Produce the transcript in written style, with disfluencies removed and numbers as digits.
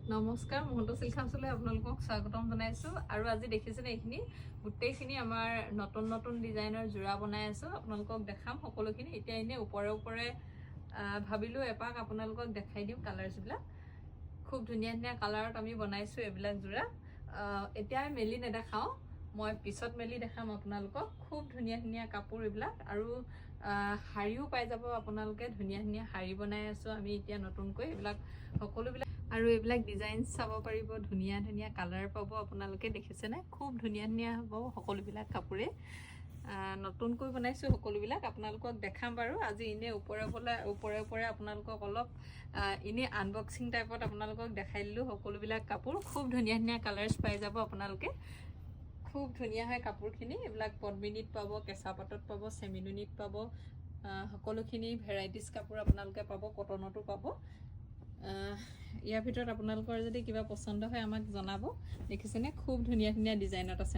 নমস্কাৰ মহন্ত সিল্ক হাউচলৈ আপোনালোকক স্বাগতম জনাইছো আৰু আজি দেখিছেনে এইখিনি গোটেইখিনি আমাৰ নতুন ডিজাইনৰ জোৰা বনাই আছো আপোনালোকক দেখাম সকলোখিনি এতিয়া ইনে ওপৰে ভাবিলো এপাক আপোনালোকক দেখাই দিম কালাৰছ বিলাক খুব ধুনীয়া কালাৰত আমি বনাইছো এইবিলাক জোৰা এতিয়া মেলি নেদেখাও মই পিছত মেলি দেখাম আপোনালোকক খুব ধুনীয়া কাপোৰ এইবিলাক আৰু হাৰিও পাই যাব আপোনালোকে ধুনীয়া হাৰি বনাই আছো আমি এতিয়া নতুনকৈ এইবিলাক সকলোবিলাক আৰু এইবিলাক ডিজাইন চাব পাৰিব ধুনীয়া কালাৰ পাব আপোনালোকে দেখিছেনে খুব ধুনীয়া হ'ব সকলোবিলাক কাপোৰে নতুনকৈ বনাইছো সকলোবিলাক আপোনালোকক দেখাম বাৰু আজি ইনে ওপৰে আপোনালোকক অলপ ইনে আনবক্সিং টাইপত আপোনালোকক দেখাই দিলো সকলোবিলাক কাপোৰ খুব ধুনীয়া কালাৰছ পাই যাব আপোনালোকে খুব ধুনীয়া হয় কাপোৰখিনি এইবিলাক পদ্মিনীত পাব কেঁচা পাটত পাব সেমিনুনিত পাব সকলোখিনি ভেৰাইটিজ কাপোৰ আপোনালোকে পাব কটনতো পাব ইয়াৰ ভিতৰত আপোনালোকৰ যদি কিবা পছন্দ হয় আমাক জনাব দেখিছেনে খুব ধুনীয়া ডিজাইনত আছে